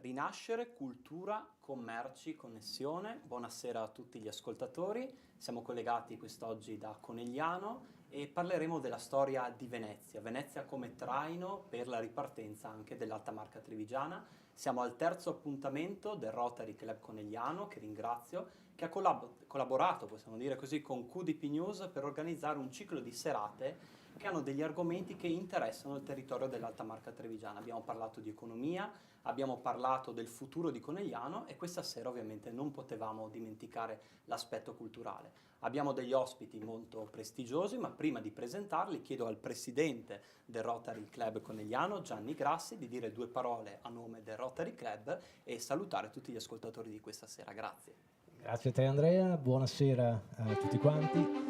Rinascere, cultura, commerci, connessione. Buonasera a tutti gli ascoltatori. Siamo collegati quest'oggi da Conegliano e parleremo della storia di Venezia. Venezia come traino per la ripartenza anche dell'Alta Marca Trevigiana. Siamo al terzo appuntamento del Rotary Club Conegliano, che ringrazio, che ha collaborato, possiamo dire così, con QDP News per organizzare un ciclo di serate che hanno degli argomenti che interessano il territorio dell'Alta Marca Trevigiana. Abbiamo parlato di economia, abbiamo parlato del futuro di Conegliano e questa sera ovviamente non potevamo dimenticare l'aspetto culturale. Abbiamo degli ospiti molto prestigiosi, ma prima di presentarli chiedo al presidente del Rotary Club Conegliano, Gianni Grassi, di dire due parole a nome del Rotary Club e salutare tutti gli ascoltatori di questa sera. Grazie. Grazie a te Andrea, buonasera a tutti quanti.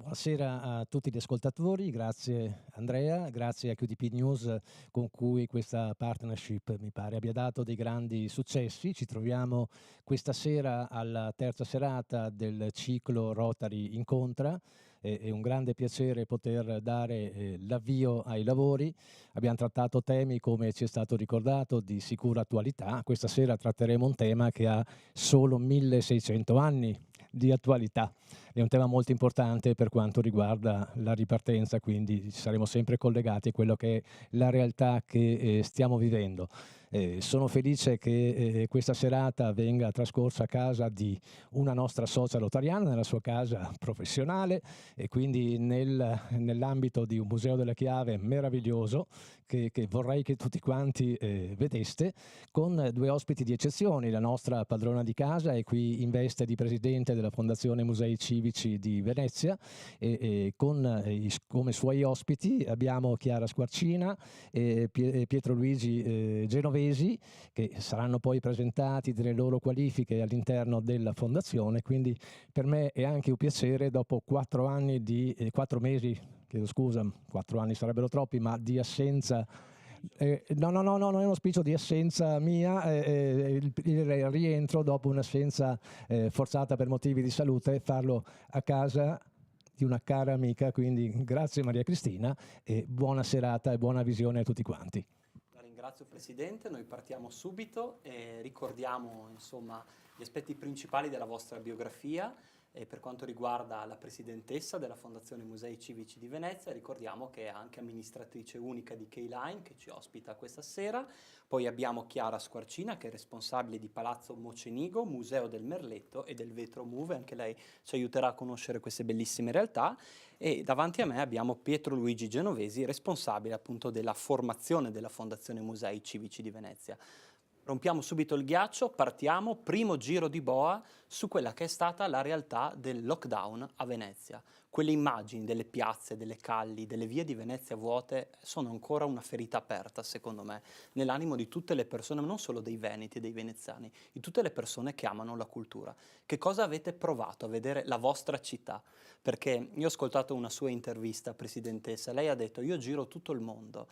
Buonasera a tutti gli ascoltatori, grazie Andrea, grazie a QDP News con cui questa partnership mi pare abbia dato dei grandi successi. Ci troviamo questa sera alla terza serata del ciclo Rotary Incontra. È un grande piacere poter dare l'avvio ai lavori. Abbiamo trattato temi, come ci è stato ricordato, di sicura attualità. Questa sera tratteremo un tema che ha solo 1600 anni di attualità. È un tema molto importante per quanto riguarda la ripartenza, quindi ci saremo sempre collegati a quello che è la realtà che stiamo vivendo. Sono felice che questa serata venga trascorsa a casa di una nostra socia rotariana, nella sua casa professionale, e quindi nell'ambito di un museo della chiave meraviglioso che vorrei che tutti quanti vedeste, con due ospiti di eccezione. La nostra padrona di casa è qui in veste di presidente della Fondazione Musei Civici di Venezia e come suoi ospiti abbiamo Chiara Squarcina e Pietro Luigi Genovesi, che saranno poi presentati delle loro qualifiche all'interno della Fondazione. Quindi per me è anche un piacere, dopo 4 mesi, chiedo scusa, 4 anni sarebbero troppi, ma di assenza. No, non è uno spiccio di assenza mia, il rientro dopo un'assenza forzata per motivi di salute, farlo a casa di una cara amica, quindi grazie Maria Cristina e buona serata e buona visione a tutti quanti. La ringrazio Presidente, noi partiamo subito e ricordiamo insomma gli aspetti principali della vostra biografia. E per quanto riguarda la presidentessa della Fondazione Musei Civici di Venezia, ricordiamo che è anche amministratrice unica di K-Line, che ci ospita questa sera. Poi abbiamo Chiara Squarcina, che è responsabile di Palazzo Mocenigo, Museo del Merletto e del Vetro Move. Anche lei ci aiuterà a conoscere queste bellissime realtà. E davanti a me abbiamo Pietro Luigi Genovesi, responsabile appunto della formazione della Fondazione Musei Civici di Venezia. Rompiamo subito il ghiaccio, partiamo, primo giro di boa su quella che è stata la realtà del lockdown a Venezia. Quelle immagini delle piazze, delle calli, delle vie di Venezia vuote sono ancora una ferita aperta, secondo me, nell'animo di tutte le persone, ma non solo dei veneti e dei veneziani, di tutte le persone che amano la cultura. Che cosa avete provato a vedere la vostra città? Perché io ho ascoltato una sua intervista, presidentessa, lei ha detto: io giro tutto il mondo,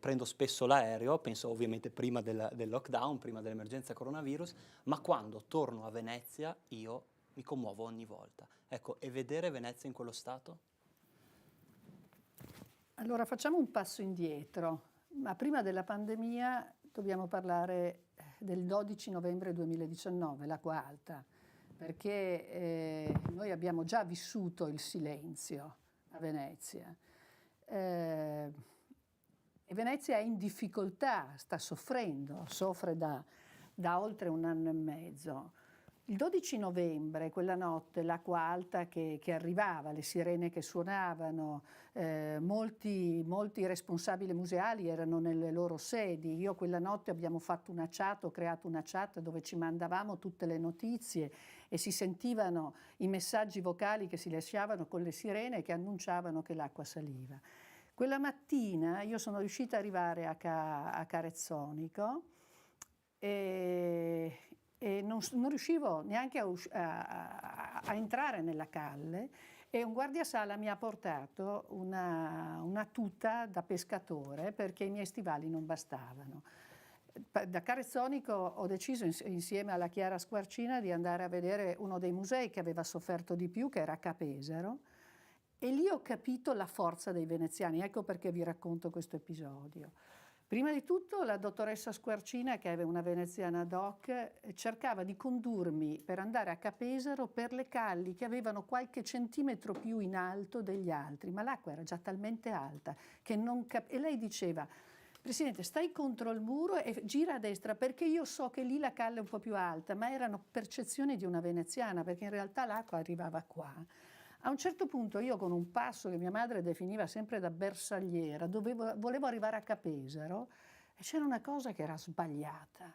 prendo spesso l'aereo, penso ovviamente prima del lockdown, prima dell'emergenza coronavirus, ma quando torno a Venezia io mi commuovo ogni volta. Ecco, e vedere Venezia in quello stato? Allora facciamo un passo indietro, ma prima della pandemia dobbiamo parlare del 12 novembre 2019, l'acqua alta, perché noi abbiamo già vissuto il silenzio a Venezia. E Venezia è in difficoltà, sta soffrendo, soffre da oltre 1 anno e mezzo. Il 12 novembre, quella notte, l'acqua alta che arrivava, le sirene che suonavano, molti responsabili museali erano nelle loro sedi. Io quella notte abbiamo fatto una chat, ho creato una chat dove ci mandavamo tutte le notizie e si sentivano i messaggi vocali che si lasciavano con le sirene che annunciavano che l'acqua saliva. Quella mattina io sono riuscita ad arrivare a Carezzonico e non riuscivo neanche a entrare nella calle E un guardiasala mi ha portato una tuta da pescatore perché i miei stivali non bastavano. Da carezzonico ho deciso insieme alla Chiara Squarcina di andare a vedere uno dei musei che aveva sofferto di più, che era a Capesero, e lì ho capito la forza dei veneziani. Ecco perché vi racconto questo episodio. Prima di tutto la dottoressa Squarcina, che è una veneziana doc, cercava di condurmi per andare a Capesero per le calli che avevano qualche centimetro più in alto degli altri, ma l'acqua era già talmente alta che non e lei diceva: Presidente, stai contro il muro e gira a destra perché io so che lì la calle è un po' più alta, ma erano percezioni di una veneziana perché in realtà l'acqua arrivava qua. A un certo punto io, con un passo che mia madre definiva sempre da bersagliera, volevo arrivare a Capesero e c'era una cosa che era sbagliata,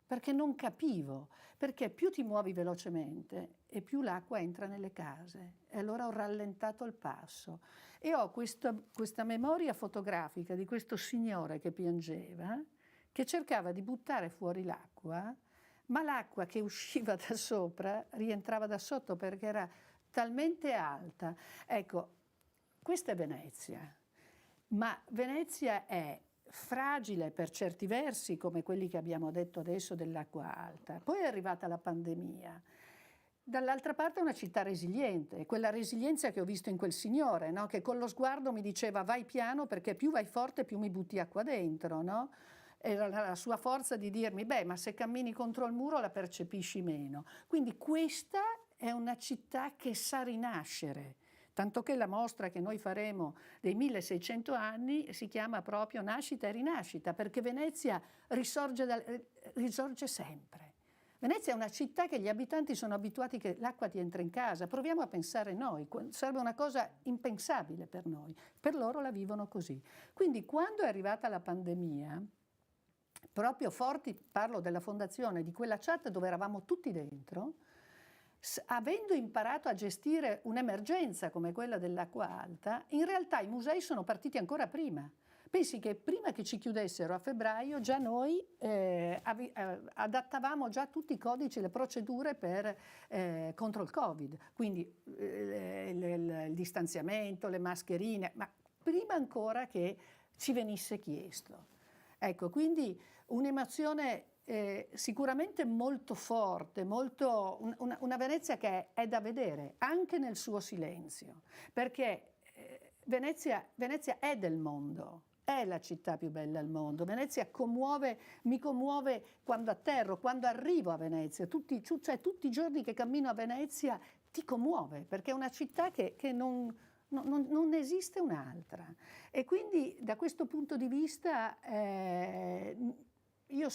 perché non capivo, perché più ti muovi velocemente e più l'acqua entra nelle case. E allora ho rallentato il passo e ho questa memoria fotografica di questo signore che piangeva, che cercava di buttare fuori l'acqua, ma l'acqua che usciva da sopra rientrava da sotto perché era talmente alta. Ecco, questa è Venezia, ma Venezia è fragile per certi versi, come quelli che abbiamo detto adesso dell'acqua alta. Poi è arrivata la pandemia. Dall'altra parte è una città resiliente, quella resilienza che ho visto in quel signore, no? Che con lo sguardo mi diceva vai piano perché più vai forte più mi butti acqua dentro, no? Era la sua forza di dirmi, beh, ma se cammini contro il muro la percepisci meno. Quindi questa è una città che sa rinascere, tanto che la mostra che noi faremo dei 1600 anni si chiama proprio Nascita e Rinascita, perché Venezia risorge sempre. Venezia è una città che gli abitanti sono abituati che l'acqua ti entra in casa. Proviamo a pensare noi, sarebbe una cosa impensabile per noi, per loro la vivono così. Quindi quando è arrivata la pandemia, proprio forti, parlo della fondazione, di quella chat dove eravamo tutti dentro, avendo imparato a gestire un'emergenza come quella dell'acqua alta, in realtà i musei sono partiti ancora prima. Pensi che prima che ci chiudessero a febbraio già noi adattavamo già tutti i codici e le procedure contro il Covid, quindi il distanziamento, le mascherine, ma prima ancora che ci venisse chiesto. Ecco, quindi un'emozione sicuramente molto forte, una Venezia che è da vedere anche nel suo silenzio, perché Venezia è del mondo. È la città più bella al mondo. Venezia mi commuove quando atterro, quando arrivo a Venezia. Tutti i giorni che cammino a Venezia ti commuove, perché è una città che non esiste un'altra. E quindi da questo punto di vista io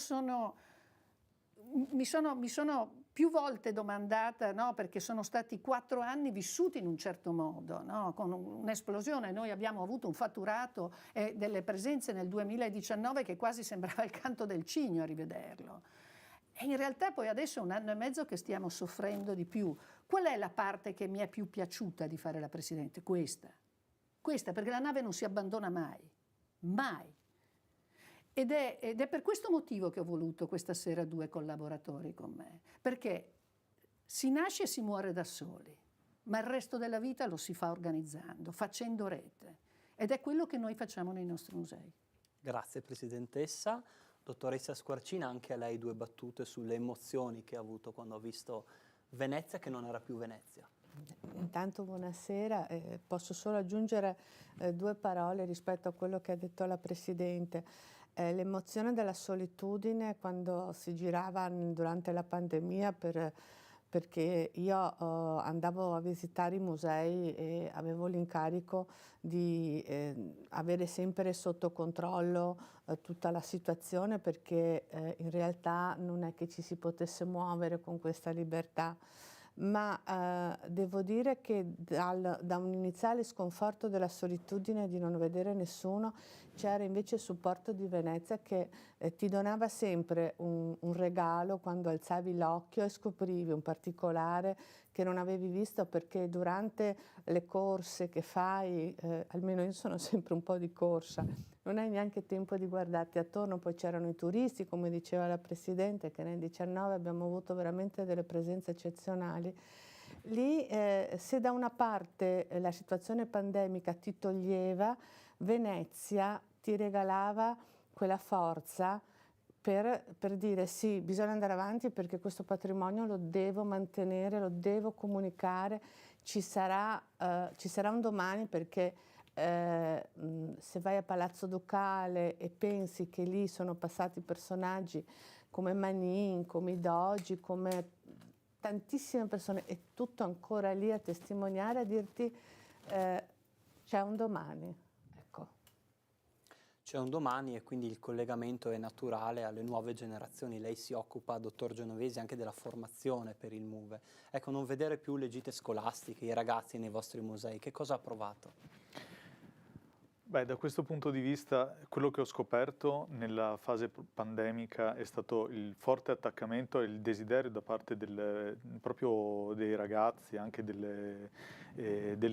mi sono più volte domandata, no, perché sono stati 4 anni vissuti in un certo modo, no, con un'esplosione. Noi abbiamo avuto un fatturato e delle presenze nel 2019 che quasi sembrava il canto del cigno a rivederlo. E in realtà poi adesso è 1 anno e mezzo che stiamo soffrendo di più. Qual è la parte che mi è più piaciuta di fare la Presidente? Questa, perché la nave non si abbandona mai, mai. Ed è per questo motivo che ho voluto questa sera 2 collaboratori con me, perché si nasce e si muore da soli, ma il resto della vita lo si fa organizzando, facendo rete, ed è quello che noi facciamo nei nostri musei. Grazie Presidentessa. Dottoressa Squarcina, anche a lei 2 battute sulle emozioni che ha avuto quando ha visto Venezia che non era più Venezia. Intanto buonasera, posso solo aggiungere 2 parole rispetto a quello che ha detto la Presidente. L'emozione della solitudine quando si girava durante la pandemia perché io andavo a visitare i musei e avevo l'incarico di avere sempre sotto controllo tutta la situazione perché in realtà non è che ci si potesse muovere con questa libertà. Ma devo dire che da un iniziale sconforto della solitudine di non vedere nessuno c'era invece il supporto di Venezia che ti donava sempre un regalo quando alzavi l'occhio e scoprivi un particolare che non avevi visto, perché durante le corse che fai, almeno io sono sempre un po' di corsa, non hai neanche tempo di guardarti attorno. Poi c'erano i turisti, come diceva la Presidente, che nel 2019 abbiamo avuto veramente delle presenze eccezionali. Lì, se da una parte la situazione pandemica ti toglieva, Venezia ti regalava quella forza per dire sì, bisogna andare avanti perché questo patrimonio lo devo mantenere, lo devo comunicare, ci sarà un domani, perché se vai a Palazzo Ducale e pensi che lì sono passati personaggi come Manin, come i Dogi, come tantissime persone, è tutto ancora lì a testimoniare, a dirti c'è un domani. Ecco. C'è un domani e quindi il collegamento è naturale alle nuove generazioni. Lei si occupa, dottor Genovesi, anche della formazione per il MUVE. Ecco, non vedere più le gite scolastiche, i ragazzi nei vostri musei, che cosa ha provato? Beh, da questo punto di vista, quello che ho scoperto nella fase pandemica è stato il forte attaccamento e il desiderio da parte proprio dei ragazzi, anche delle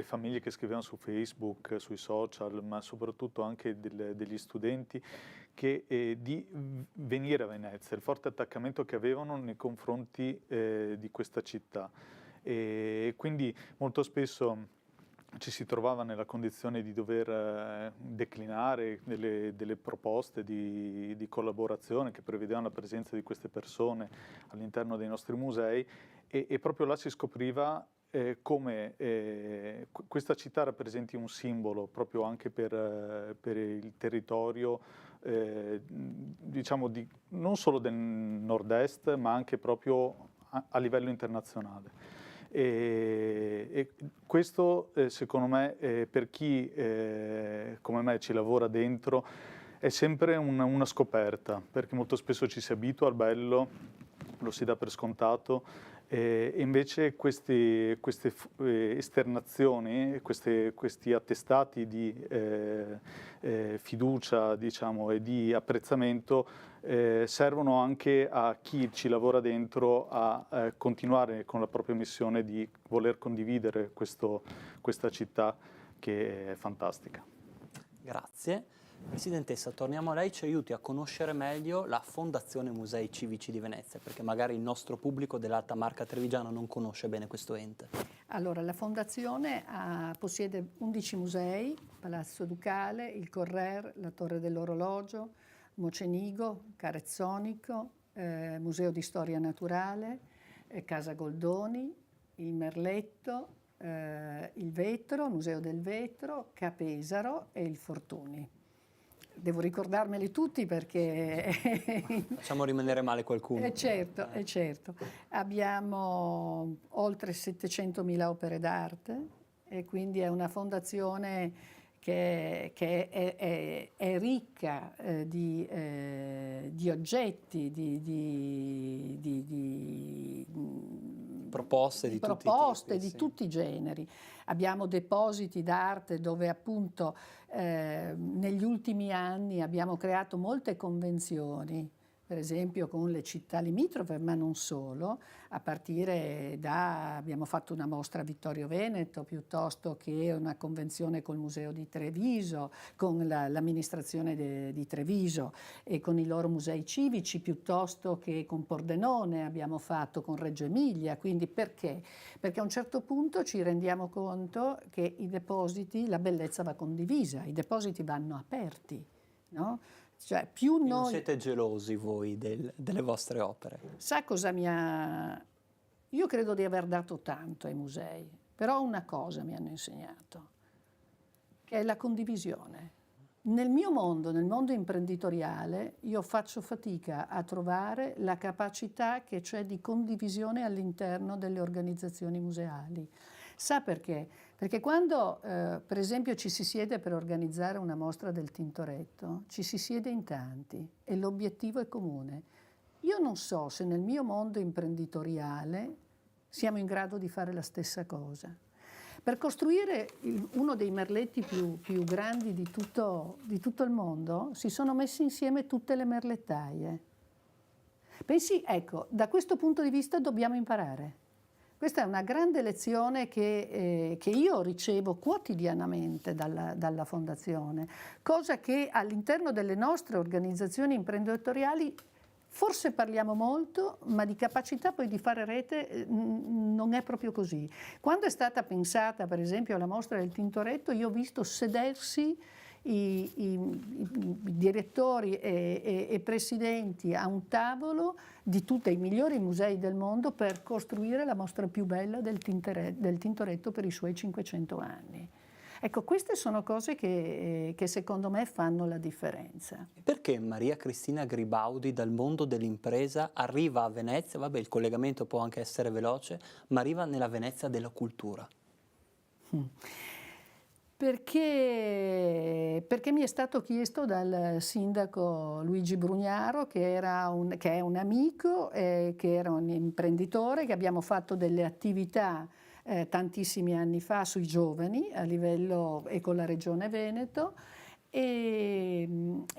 famiglie che scrivevano su Facebook, sui social, ma soprattutto anche degli studenti, di venire a Venezia, il forte attaccamento che avevano nei confronti di questa città. E quindi molto spesso ci si trovava nella condizione di dover declinare delle proposte di collaborazione che prevedevano la presenza di queste persone all'interno dei nostri musei, e proprio là si scopriva come questa città rappresenti un simbolo proprio anche per il territorio, diciamo non solo del nord-est, ma anche proprio a livello internazionale. E questo secondo me per chi come me ci lavora dentro è sempre una scoperta, perché molto spesso ci si abitua al bello, lo si dà per scontato, e invece queste esternazioni, questi attestati di fiducia, diciamo, e di apprezzamento servono anche a chi ci lavora dentro a continuare con la propria missione di voler condividere questa città che è fantastica. Grazie. Presidentessa, torniamo a lei, ci aiuti a conoscere meglio la Fondazione Musei Civici di Venezia, perché magari il nostro pubblico dell'Alta Marca Trevigiana non conosce bene questo ente. Allora, la Fondazione possiede 11 musei: Palazzo Ducale, il Correr, la Torre dell'Orologio, Mocenigo, Carezzonico, Museo di Storia Naturale, Casa Goldoni, il Merletto, il Vetro, Museo del Vetro, Ca' Pesaro e il Fortuni. Devo ricordarmeli tutti perché... Facciamo rimanere male qualcuno. Certo, è certo. Abbiamo oltre 700.000 opere d'arte e quindi è una fondazione che è ricca di oggetti, di proposte di tutti i generi. Abbiamo depositi d'arte dove appunto negli ultimi anni abbiamo creato molte convenzioni, per esempio con le città limitrofe, ma non solo, a partire abbiamo fatto una mostra a Vittorio Veneto, piuttosto che una convenzione col Museo di Treviso, con l'amministrazione di Treviso e con i loro musei civici, piuttosto che con Pordenone abbiamo fatto con Reggio Emilia. Quindi perché? Perché a un certo punto ci rendiamo conto che i depositi, la bellezza va condivisa, i depositi vanno aperti, no? Cioè, più noi... Non siete gelosi voi delle vostre opere? Sa cosa Io credo di aver dato tanto ai musei, però una cosa mi hanno insegnato, che è la condivisione. Nel mio mondo, nel mondo imprenditoriale, io faccio fatica a trovare la capacità che c'è di condivisione all'interno delle organizzazioni museali. Sa perché? Perché quando, per esempio, ci si siede per organizzare una mostra del Tintoretto, ci si siede in tanti e l'obiettivo è comune. Io non so se nel mio mondo imprenditoriale siamo in grado di fare la stessa cosa. Per costruire uno dei merletti più grandi di tutto il mondo si sono messi insieme tutte le merlettaie. Pensi, ecco, da questo punto di vista dobbiamo imparare. Questa è una grande lezione che io ricevo quotidianamente dalla Fondazione, cosa che all'interno delle nostre organizzazioni imprenditoriali Forse parliamo molto, ma di capacità poi di fare rete non è proprio così. Quando è stata pensata, per esempio, la mostra del Tintoretto, io ho visto sedersi i direttori e presidenti a un tavolo di tutti i migliori musei del mondo per costruire la mostra più bella del Tintoretto per i suoi 500 anni. Ecco, queste sono cose che secondo me fanno la differenza. Perché Maria Cristina Gribaudi dal mondo dell'impresa arriva a Venezia, vabbè il collegamento può anche essere veloce, ma arriva nella Venezia della cultura? Perché mi è stato chiesto dal sindaco Luigi Brugnaro, che è un amico, che era un imprenditore, che abbiamo fatto delle attività tantissimi anni fa sui giovani a livello e con la Regione Veneto e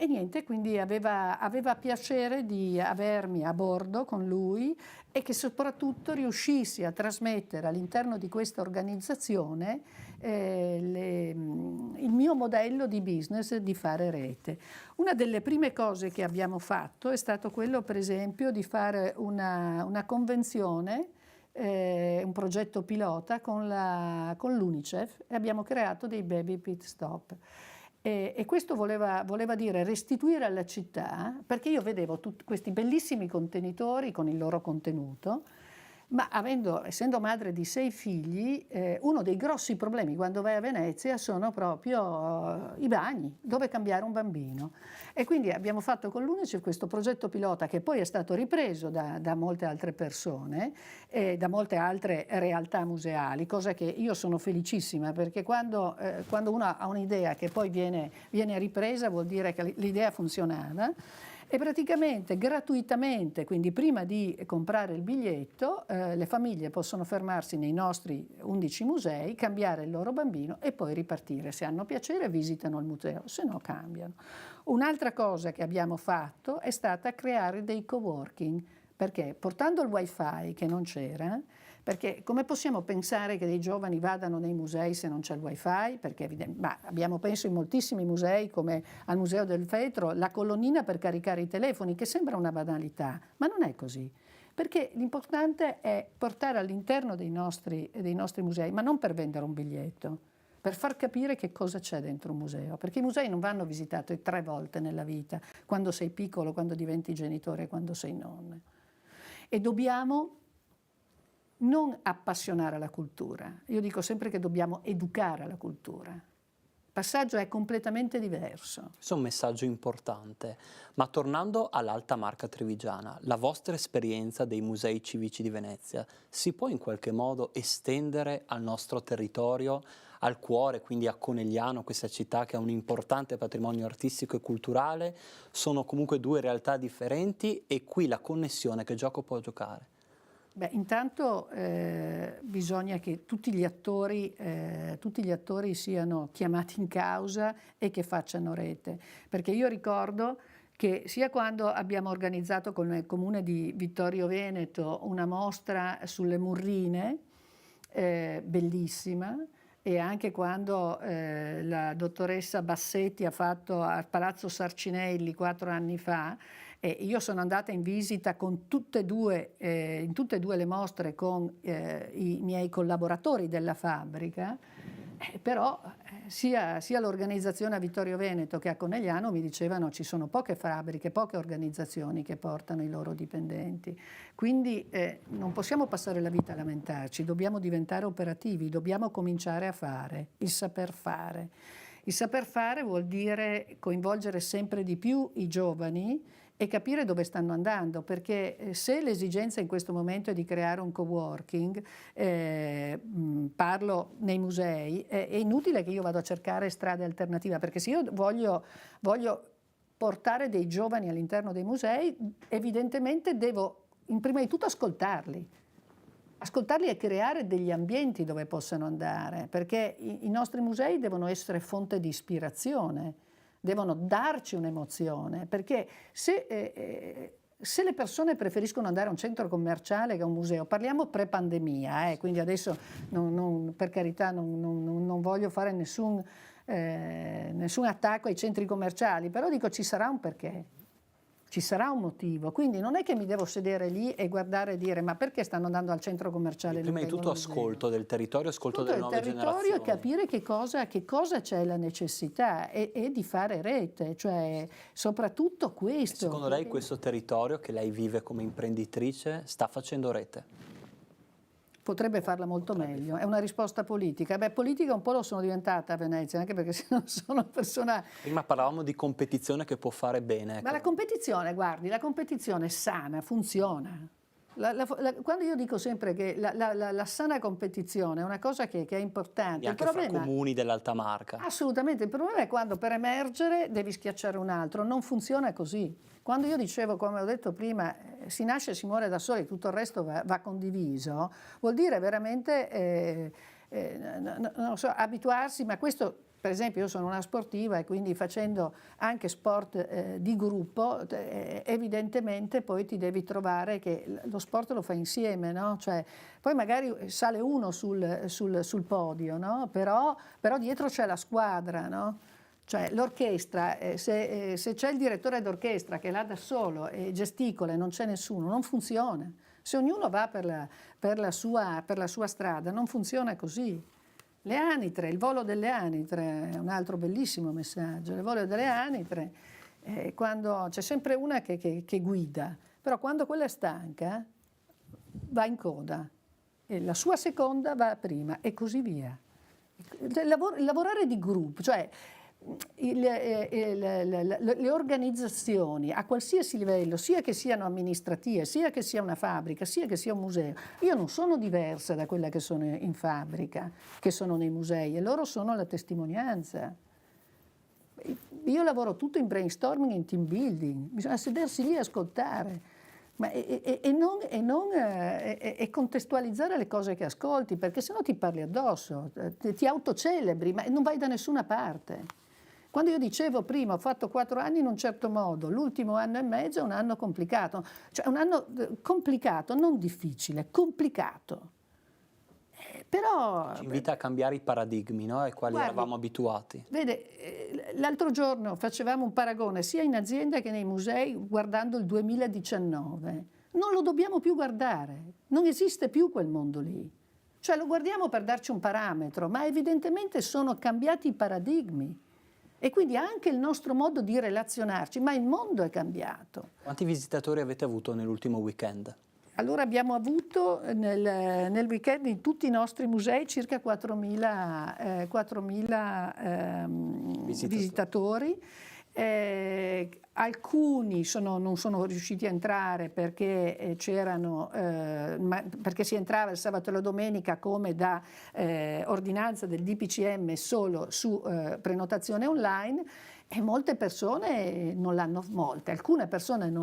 niente, quindi aveva piacere di avermi a bordo con lui e che soprattutto riuscissi a trasmettere all'interno di questa organizzazione il mio modello di business di fare rete. Una delle prime cose che abbiamo fatto è stato quello, per esempio, di fare una convenzione, un progetto pilota con l'UNICEF e abbiamo creato dei baby pit stop. E questo voleva dire restituire alla città, perché io vedevo questi bellissimi contenitori con il loro contenuto, ma essendo madre di 6 figli, uno dei grossi problemi quando vai a Venezia sono proprio i bagni, dove cambiare un bambino. E quindi abbiamo fatto con l'UNICEF questo progetto pilota che poi è stato ripreso da molte altre persone, da molte altre realtà museali, cosa che io sono felicissima, perché quando uno ha un'idea che poi viene ripresa vuol dire che l'idea funzionava. E praticamente gratuitamente, quindi prima di comprare il biglietto, le famiglie possono fermarsi nei nostri 11 musei, cambiare il loro bambino e poi ripartire. Se hanno piacere visitano il museo, se no cambiano. Un'altra cosa che abbiamo fatto è stata creare dei coworking, perché portando il wifi che non c'era, perché come possiamo pensare che dei giovani vadano nei musei se non c'è il wifi? Perché abbiamo penso in moltissimi musei, come al Museo del Feltro, la colonnina per caricare i telefoni, che sembra una banalità, ma non è così. Perché l'importante è portare all'interno dei nostri musei, ma non per vendere un biglietto, per far capire che cosa c'è dentro un museo, perché i musei non vanno visitati 3 volte nella vita, quando sei piccolo, quando diventi genitore e quando sei nonno. E dobbiamo non appassionare alla cultura. Io dico sempre che dobbiamo educare alla cultura. Il passaggio è completamente diverso. Questo è un messaggio importante, ma tornando all'Alta Marca Trevigiana, la vostra esperienza dei musei civici di Venezia si può in qualche modo estendere al nostro territorio, al cuore, quindi a Conegliano, questa città che ha un importante patrimonio artistico e culturale? Sono comunque 2 realtà differenti e qui la connessione che gioco può giocare? Beh, intanto bisogna che tutti gli attori siano chiamati in causa e che facciano rete, perché io ricordo che sia quando abbiamo organizzato con il comune di Vittorio Veneto una mostra sulle Murrine, bellissima, e anche quando la dottoressa Bassetti ha fatto al Palazzo Sarcinelli 4 anni fa, io sono andata in visita con tutte e due le mostre con i miei collaboratori della fabbrica, però sia l'organizzazione a Vittorio Veneto che a Conegliano mi dicevano ci sono poche fabbriche, poche organizzazioni che portano i loro dipendenti. Quindi non possiamo passare la vita a lamentarci, dobbiamo diventare operativi, dobbiamo cominciare a fare, il saper fare. Il saper fare vuol dire coinvolgere sempre di più i giovani e capire dove stanno andando, perché se l'esigenza in questo momento è di creare un coworking, parlo nei musei, è inutile che io vado a cercare strade alternative, perché se io voglio portare dei giovani all'interno dei musei, evidentemente devo prima di tutto ascoltarli e creare degli ambienti dove possano andare, perché i nostri musei devono essere fonte di ispirazione, devono darci un'emozione, perché se le persone preferiscono andare a un centro commerciale che a un museo, parliamo pre-pandemia, quindi adesso per carità non voglio fare nessun attacco ai centri commerciali, però dico ci sarà un perché. ci sarà un motivo, quindi non è che mi devo sedere lì e guardare e dire ma perché stanno andando al centro commerciale? Prima di tutto ascolto del territorio, ascolto delle nuove generazioni. E capire che cosa c'è la necessità e di fare rete, cioè soprattutto questo. E secondo lei questo territorio che lei vive come imprenditrice sta facendo rete? Potrebbe farla molto meglio, è una risposta politica. Beh, politica un po' lo sono diventata a Venezia, anche perché se non sono persona... Prima parlavamo di competizione che può fare bene. Ecco. Ma la competizione, guardi, la competizione sana, funziona. Quando io dico sempre che la sana competizione è una cosa che è importante. E anche fra comuni dell'alta marca. Assolutamente, il problema è quando per emergere devi schiacciare un altro, non funziona così. Quando io dicevo, come ho detto prima, si nasce e si muore da soli, tutto il resto va condiviso, vuol dire veramente, non so, abituarsi, ma questo... Per esempio io sono una sportiva e quindi facendo anche sport di gruppo, evidentemente poi ti devi trovare che lo sport lo fai insieme, no? Cioè, poi magari sale uno sul podio, no? Però dietro c'è la squadra, no? Cioè l'orchestra, se c'è il direttore d'orchestra che è là da solo e gesticola e non c'è nessuno, non funziona. Se ognuno va per la sua strada, non funziona così. Le anitre, il volo delle anitre è un altro bellissimo messaggio. Il volo delle anitre, quando c'è sempre una che guida, però quando quella è stanca va in coda e la sua seconda va prima e così via. Il lavorare di gruppo, cioè le organizzazioni a qualsiasi livello, sia che siano amministrative, sia che sia una fabbrica, sia che sia un museo, io non sono diversa da quella che sono in fabbrica, che sono nei musei, e loro sono la testimonianza. Io lavoro tutto in brainstorming, in team building, bisogna sedersi lì e ascoltare. E contestualizzare le cose che ascolti, perché sennò ti parli addosso, ti autocelebri, ma non vai da nessuna parte. Quando io dicevo prima ho fatto 4 anni in un certo modo, l'ultimo anno e mezzo è un anno complicato, cioè un anno complicato, non difficile, complicato. Però ci invita a cambiare i paradigmi, no? Ai quali eravamo abituati. Vede, l'altro giorno facevamo un paragone sia in azienda che nei musei guardando il 2019. Non lo dobbiamo più guardare, non esiste più quel mondo lì. Cioè lo guardiamo per darci un parametro, ma evidentemente sono cambiati i paradigmi. E quindi anche il nostro modo di relazionarci, ma il mondo è cambiato. Quanti visitatori avete avuto nell'ultimo weekend? Allora abbiamo avuto nel weekend in tutti i nostri musei circa 4.000 visitatori. Alcuni non sono riusciti a entrare perché perché si entrava il sabato e la domenica come da ordinanza del DPCM solo su prenotazione online, e alcune persone non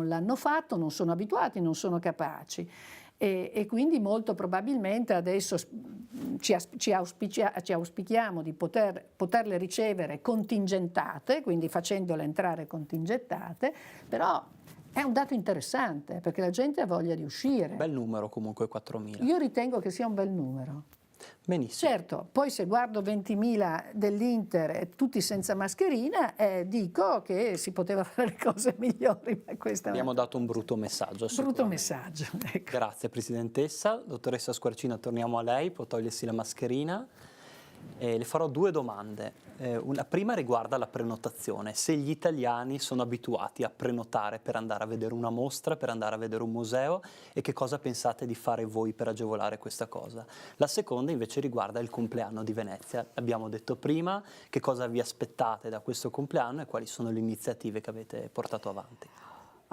l'hanno fatto, non sono abituati, non sono capaci. E quindi molto probabilmente adesso ci auspichiamo di poterle ricevere contingentate, quindi facendole entrare contingentate, però è un dato interessante perché la gente ha voglia di uscire. Bel numero comunque, 4.000. Io ritengo che sia un bel numero. Benissimo. Certo, poi se guardo 20.000 dell'Inter tutti senza mascherina, dico che si poteva fare le cose migliori. Ma abbiamo dato un brutto messaggio. Brutto messaggio, ecco. Grazie Presidentessa. Dottoressa Squarcina, torniamo a lei, può togliersi la mascherina. Le farò 2 domande. La prima riguarda la prenotazione. Se gli italiani sono abituati a prenotare per andare a vedere una mostra, per andare a vedere un museo, e che cosa pensate di fare voi per agevolare questa cosa? La seconda invece riguarda il compleanno di Venezia. Abbiamo detto prima, che cosa vi aspettate da questo compleanno e quali sono le iniziative che avete portato avanti?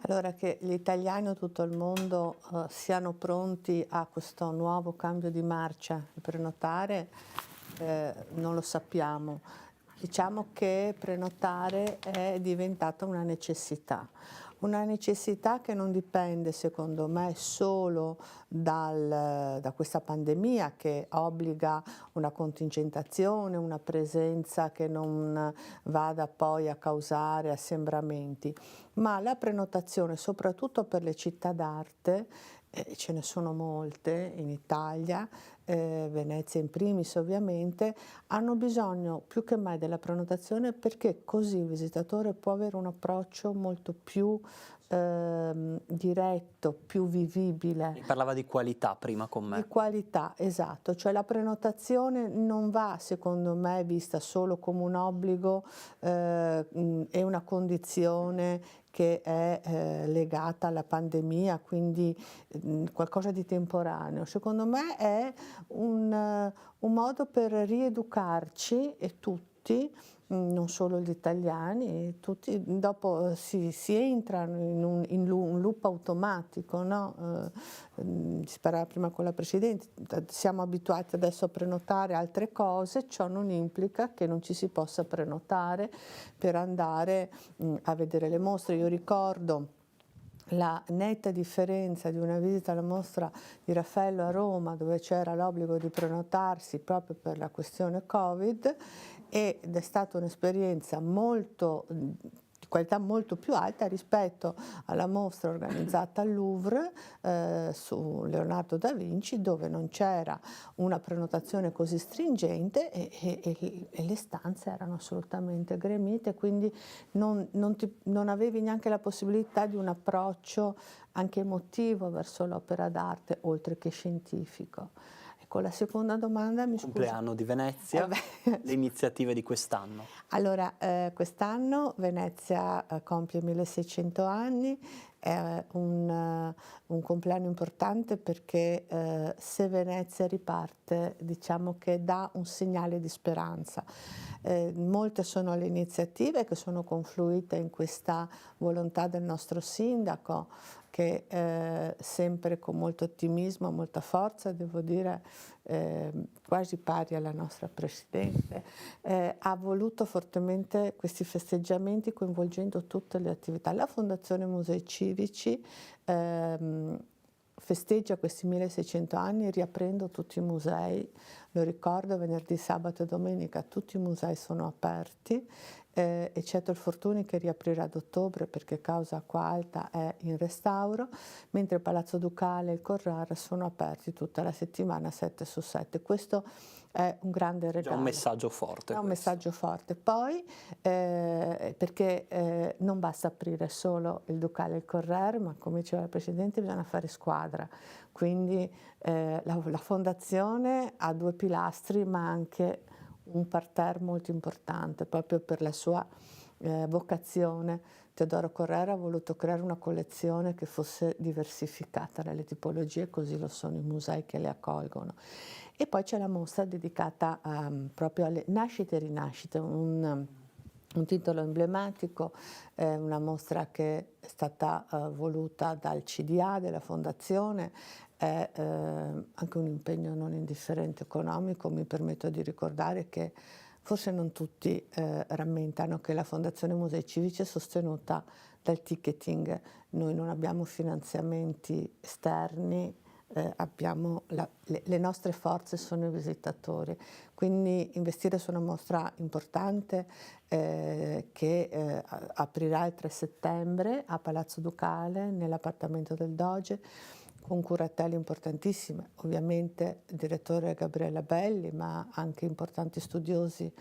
Allora, che gli italiani o tutto il mondo siano pronti a questo nuovo cambio di marcia, prenotare, non lo sappiamo. Diciamo che prenotare è diventata una necessità che non dipende secondo me solo da questa pandemia che obbliga una contingentazione, una presenza che non vada poi a causare assembramenti, ma la prenotazione soprattutto per le città d'arte, ce ne sono molte in Italia, Venezia in primis ovviamente, hanno bisogno più che mai della prenotazione perché così il visitatore può avere un approccio molto più diretto, più vivibile. E parlava di qualità prima con me. Di qualità, esatto, cioè la prenotazione non va, secondo me, vista solo come un obbligo e una condizione che è legata alla pandemia, quindi qualcosa di temporaneo. Secondo me è un modo per rieducarci, e tutti, non solo gli italiani, tutti dopo si entrano in un loop automatico, no? Si parlava prima con la Presidente, siamo abituati adesso a prenotare altre cose, ciò non implica che non ci si possa prenotare per andare a vedere le mostre. Io ricordo la netta differenza di una visita alla mostra di Raffaello a Roma, dove c'era l'obbligo di prenotarsi proprio per la questione Covid, ed è stata un'esperienza di qualità molto più alta rispetto alla mostra organizzata al Louvre su Leonardo da Vinci, dove non c'era una prenotazione così stringente e le stanze erano assolutamente gremite, quindi non avevi neanche la possibilità di un approccio anche emotivo verso l'opera d'arte, oltre che scientifico. Con la seconda domanda, mi scusi. Compleanno di Venezia, le iniziative di quest'anno. Allora, quest'anno Venezia compie 1600 anni, è un compleanno importante perché se Venezia riparte, diciamo che dà un segnale di speranza. Molte sono le iniziative che sono confluite in questa volontà del nostro sindaco, che sempre con molto ottimismo, molta forza, devo dire, quasi pari alla nostra Presidente, ha voluto fortemente questi festeggiamenti coinvolgendo tutte le attività. La Fondazione Musei Civici festeggia questi 1600 anni riaprendo tutti i musei. Lo ricordo, venerdì, sabato e domenica tutti i musei sono aperti, eccetto il Fortuny che riaprirà ad ottobre perché causa acqua alta è in restauro, mentre il Palazzo Ducale e il Correr sono aperti tutta la settimana 7/7. Questo è un grande regalo. Già un messaggio forte. È un messaggio forte. Poi, perché non basta aprire solo il Ducale e il Correr, ma come diceva il Presidente bisogna fare squadra. Quindi la Fondazione ha 2 pilastri, ma anche un parterre molto importante, proprio per la sua vocazione. Teodoro Correra ha voluto creare una collezione che fosse diversificata nelle tipologie, così lo sono i musei che le accolgono. E poi c'è la mostra dedicata proprio alle nascite e rinascite, un titolo emblematico, una mostra che è stata voluta dal CDA della Fondazione, è anche un impegno non indifferente economico. Mi permetto di ricordare che forse non tutti rammentano che la Fondazione Musei Civici è sostenuta dal ticketing. Noi non abbiamo finanziamenti esterni, abbiamo le nostre forze sono i visitatori, quindi investire su una mostra importante che aprirà il 3 settembre a Palazzo Ducale nell'appartamento del Doge, con curatelle importantissime, ovviamente il direttore Gabriella Belli, ma anche importanti studiosi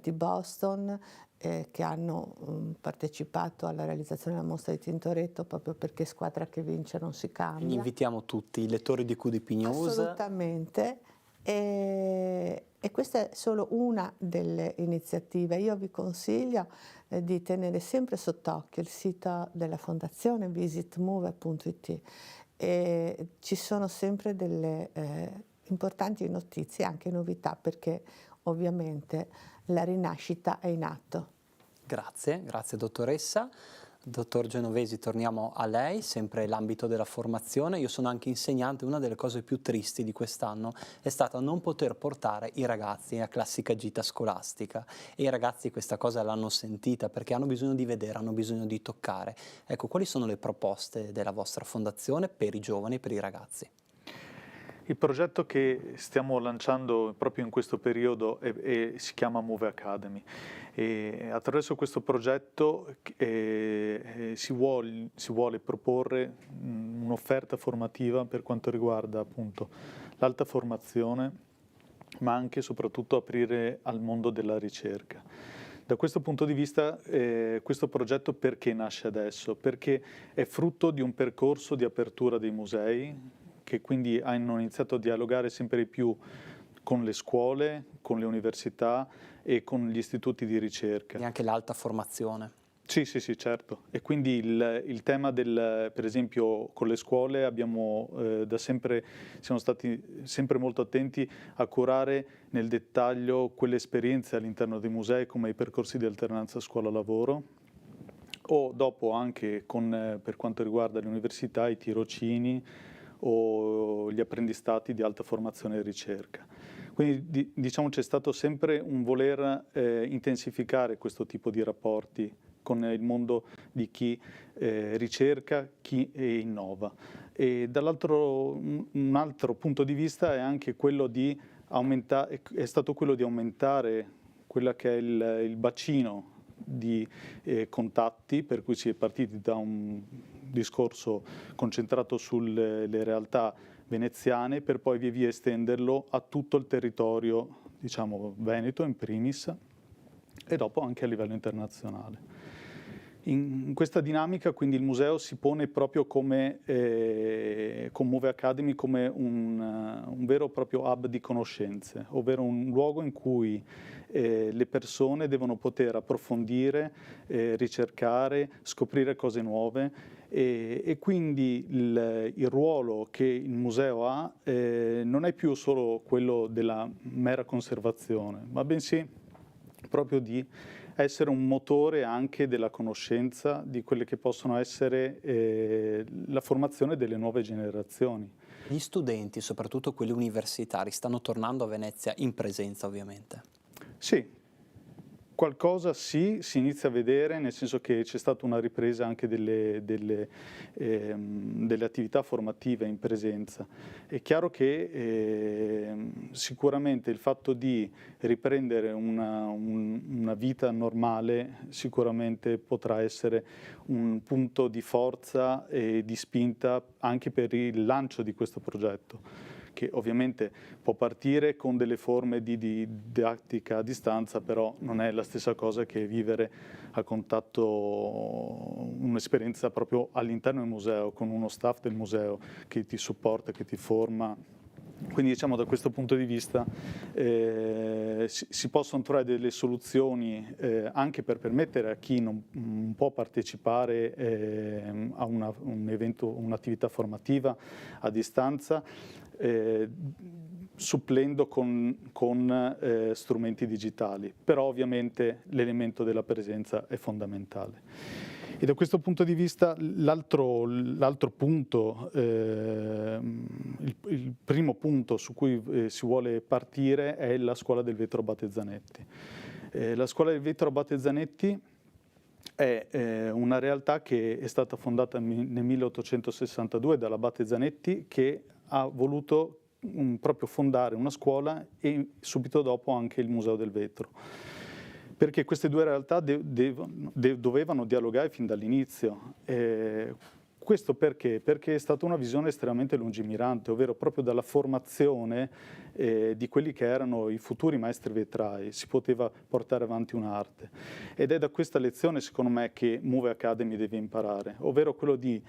di Boston che hanno partecipato alla realizzazione della mostra di Tintoretto, proprio perché squadra che vince non si cambia. Quindi invitiamo tutti i lettori di QDP News. Assolutamente. E questa è solo una delle iniziative. Io vi consiglio di tenere sempre sott'occhio il sito della Fondazione, visitmove.it. E ci sono sempre delle importanti notizie, anche novità, perché ovviamente la rinascita è in atto. Grazie dottoressa. Dottor Genovesi, torniamo a lei, sempre l'ambito della formazione. Io sono anche insegnante, una delle cose più tristi di quest'anno è stata non poter portare i ragazzi a classica gita scolastica, e i ragazzi questa cosa l'hanno sentita perché hanno bisogno di vedere, hanno bisogno di toccare. Ecco, quali sono le proposte della vostra fondazione per i giovani e per i ragazzi? Il progetto che stiamo lanciando proprio in questo periodo si chiama Move Academy. E attraverso questo progetto si vuole proporre un'offerta formativa per quanto riguarda appunto l'alta formazione, ma anche e soprattutto aprire al mondo della ricerca. Da questo punto di vista, questo progetto perché nasce adesso? Perché è frutto di un percorso di apertura dei musei, che quindi hanno iniziato a dialogare sempre di più con le scuole, con le università e con gli istituti di ricerca. E anche l'alta formazione. Sì, certo. E quindi il tema per esempio, con le scuole abbiamo da sempre, siamo stati sempre molto attenti a curare nel dettaglio quelle esperienze all'interno dei musei come i percorsi di alternanza scuola-lavoro, o dopo anche per quanto riguarda le università, i tirocini o gli apprendistati di alta formazione e ricerca. Quindi diciamo c'è stato sempre un voler intensificare questo tipo di rapporti con il mondo di chi ricerca, chi innova. E dall'altro, un altro punto di vista è anche quello di aumentare, è stato quello di aumentare quella che è il bacino di contatti, per cui si è partiti da un discorso concentrato sulle realtà veneziane per poi via via estenderlo a tutto il territorio, diciamo, veneto in primis e dopo anche a livello internazionale. In questa dinamica quindi il museo si pone proprio come, con Move Academy, come un vero e proprio hub di conoscenze, ovvero un luogo in cui le persone devono poter approfondire, ricercare, scoprire cose nuove e quindi il ruolo che il museo ha non è più solo quello della mera conservazione, ma bensì proprio di essere un motore anche della conoscenza di quelle che possono essere la formazione delle nuove generazioni. Gli studenti, soprattutto quelli universitari, stanno tornando a Venezia in presenza ovviamente. Sì, qualcosa sì, si inizia a vedere, nel senso che c'è stata una ripresa anche delle attività formative in presenza. È chiaro che sicuramente il fatto di riprendere una vita normale sicuramente potrà essere un punto di forza e di spinta anche per il lancio di questo progetto, che ovviamente può partire con delle forme di didattica a distanza, però non è la stessa cosa che vivere a contatto un'esperienza proprio all'interno del museo, con uno staff del museo che ti supporta, che ti forma. Quindi diciamo da questo punto di vista si possono trovare delle soluzioni anche per permettere a chi non può partecipare a un evento, un'attività formativa a distanza, supplendo con strumenti digitali, però ovviamente l'elemento della presenza è fondamentale. E da questo punto di vista l'altro punto, il primo punto su cui si vuole partire è la scuola del vetro Abate Zanetti. La scuola del vetro Abate Zanetti è una realtà che è stata fondata nel 1862 dall'Abate Zanetti, che ha voluto proprio fondare una scuola e subito dopo anche il Museo del Vetro, perché queste due realtà dovevano dialogare fin dall'inizio. Questo perché? Perché è stata una visione estremamente lungimirante, ovvero proprio dalla formazione di quelli che erano i futuri maestri vetrai si poteva portare avanti un'arte. Ed è da questa lezione, secondo me, che Move Academy deve imparare, ovvero quello di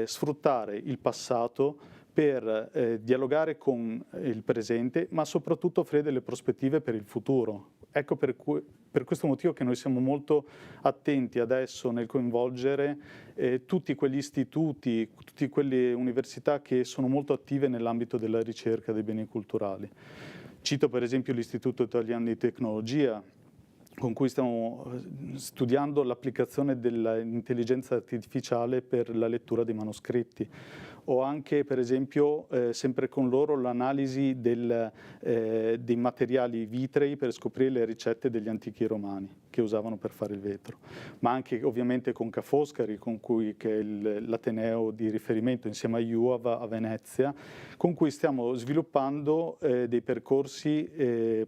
sfruttare il passato per dialogare con il presente, ma soprattutto offrire delle prospettive per il futuro. Ecco per questo motivo che noi siamo molto attenti adesso nel coinvolgere tutti quegli istituti, tutte quelle università che sono molto attive nell'ambito della ricerca dei beni culturali. Cito per esempio l'Istituto Italiano di Tecnologia, con cui stiamo studiando l'applicazione dell'intelligenza artificiale per la lettura dei manoscritti, o anche per esempio sempre con loro l'analisi dei materiali vitrei per scoprire le ricette degli antichi romani che usavano per fare il vetro, ma anche ovviamente con Ca' Foscari, che è l'ateneo di riferimento insieme a IUAV a Venezia, con cui stiamo sviluppando dei percorsi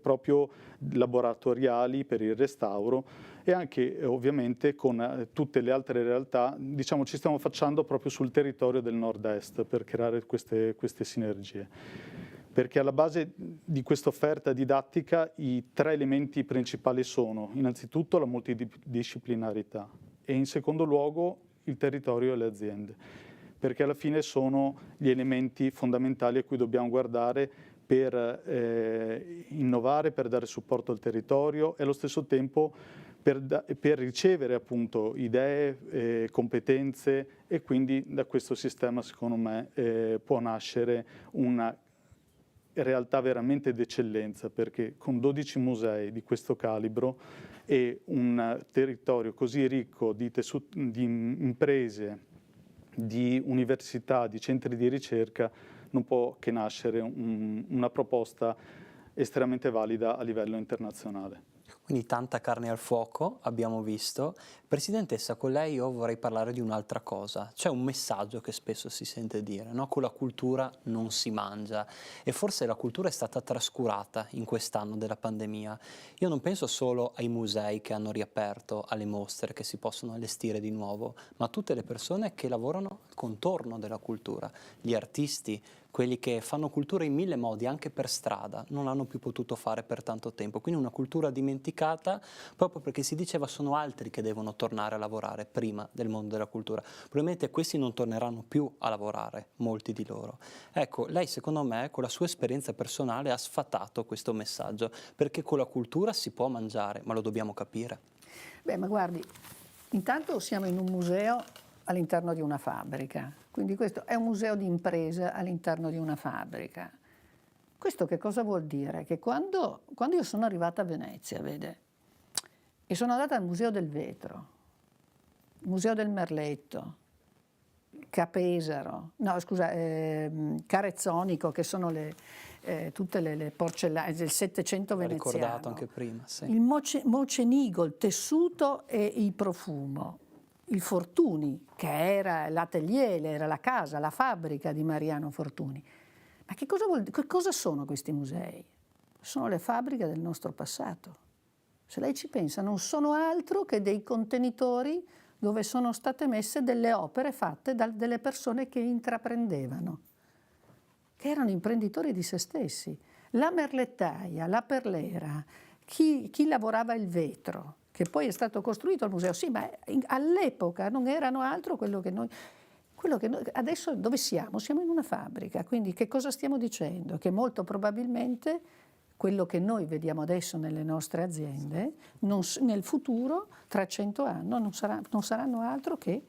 proprio laboratoriali per il restauro, e anche ovviamente con tutte le altre realtà, diciamo, ci stiamo facendo proprio sul territorio del nord-est per creare queste sinergie. perché alla base di questa offerta didattica i 3 elementi principali sono innanzitutto la multidisciplinarità e in secondo luogo il territorio e le aziende, perché alla fine sono gli elementi fondamentali a cui dobbiamo guardare per innovare, per dare supporto al territorio e allo stesso tempo per ricevere appunto idee, competenze, e quindi da questo sistema secondo me può nascere una realtà veramente d'eccellenza, perché con 12 musei di questo calibro e un territorio così ricco di imprese, di università, di centri di ricerca, non può che nascere una proposta estremamente valida a livello internazionale. Quindi tanta carne al fuoco, abbiamo visto. Presidentessa, con lei io vorrei parlare di un'altra cosa. C'è un messaggio che spesso si sente dire, no? Con la cultura non si mangia, e forse la cultura è stata trascurata in quest'anno della pandemia. Io non penso solo ai musei che hanno riaperto, alle mostre che si possono allestire di nuovo, ma a tutte le persone che lavorano al contorno della cultura, gli artisti, quelli che fanno cultura in 1000 modi, anche per strada, non l'hanno più potuto fare per tanto tempo. Quindi una cultura dimenticata proprio perché si diceva sono altri che devono tornare a lavorare prima del mondo della cultura. Probabilmente questi non torneranno più a lavorare, molti di loro. Ecco, lei secondo me con la sua esperienza personale ha sfatato questo messaggio, perché con la cultura si può mangiare, ma lo dobbiamo capire. Beh, ma guardi, intanto siamo in un museo all'interno di una fabbrica, quindi questo è un museo di impresa all'interno di una fabbrica. Questo che cosa vuol dire? Che quando io sono arrivata a Venezia, vede, e sono andata al Museo del Vetro, Museo del Merletto, Capesaro, no scusa, Carezzonico, che sono tutte le porcellane del Settecento veneziano. L'ho ricordato anche prima, sì. Il Mocenigo, il tessuto e il profumo. Il Fortuny, che era l'atelier, era la casa, la fabbrica di Mariano Fortuny. Ma che cosa sono questi musei? Sono le fabbriche del nostro passato. Se lei ci pensa, non sono altro che dei contenitori dove sono state messe delle opere fatte da delle persone che intraprendevano, che erano imprenditori di se stessi. La merlettaia, la perlera, chi lavorava il vetro, che poi è stato costruito al museo, sì, ma all'epoca non erano altro quello che noi adesso dove siamo? Siamo in una fabbrica, quindi che cosa stiamo dicendo? Che molto probabilmente quello che noi vediamo adesso nelle nostre aziende, nel futuro, tra 100 anni, non saranno altro che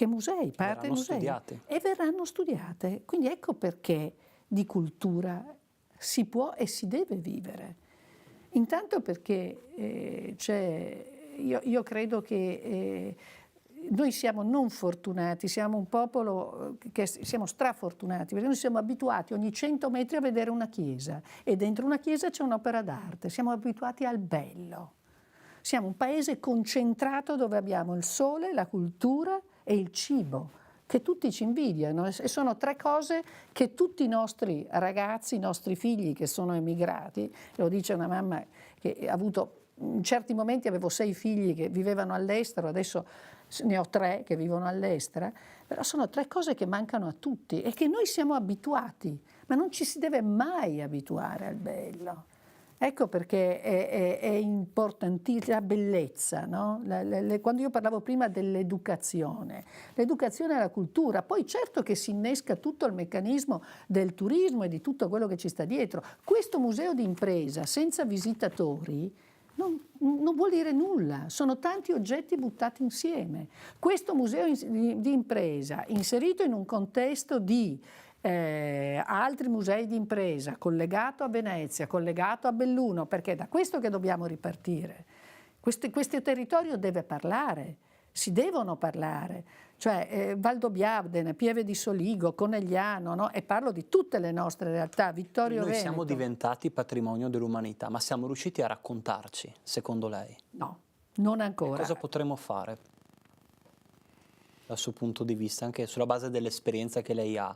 musei, parte musei. Studiate. E verranno studiate. Quindi ecco perché di cultura si può e si deve vivere. Intanto perché io credo che noi siamo non fortunati, siamo un popolo che siamo strafortunati, perché noi siamo abituati ogni 100 metri a vedere una chiesa e dentro una chiesa c'è un'opera d'arte, siamo abituati al bello. Siamo un paese concentrato dove abbiamo il sole, la cultura e il cibo, che tutti ci invidiano, e sono 3 cose che tutti i nostri ragazzi, i nostri figli che sono emigrati, lo dice una mamma che ha avuto, in certi momenti avevo 6 figli che vivevano all'estero, adesso ne ho 3 che vivono all'estero, però sono 3 cose che mancano a tutti e che noi siamo abituati, ma non ci si deve mai abituare al bello. Ecco perché è importantissima la bellezza, no? Quando io parlavo prima dell'educazione, l'educazione è la cultura, poi certo che si innesca tutto il meccanismo del turismo e di tutto quello che ci sta dietro. Questo museo di impresa senza visitatori non vuol dire nulla, sono tanti oggetti buttati insieme. Questo museo di impresa inserito in un contesto di altri musei di impresa, collegato a Venezia, collegato a Belluno, perché è da questo che dobbiamo ripartire. Questo territorio deve parlare, si devono parlare, cioè Valdobbiadene, Pieve di Soligo, Conegliano, no? E parlo di tutte le nostre realtà, Vittorio Noi Veneto. siamo diventati patrimonio dell'umanità, ma siamo riusciti a raccontarci, secondo lei? No, non ancora. Cosa potremmo fare dal suo punto di vista, anche sulla base dell'esperienza che lei ha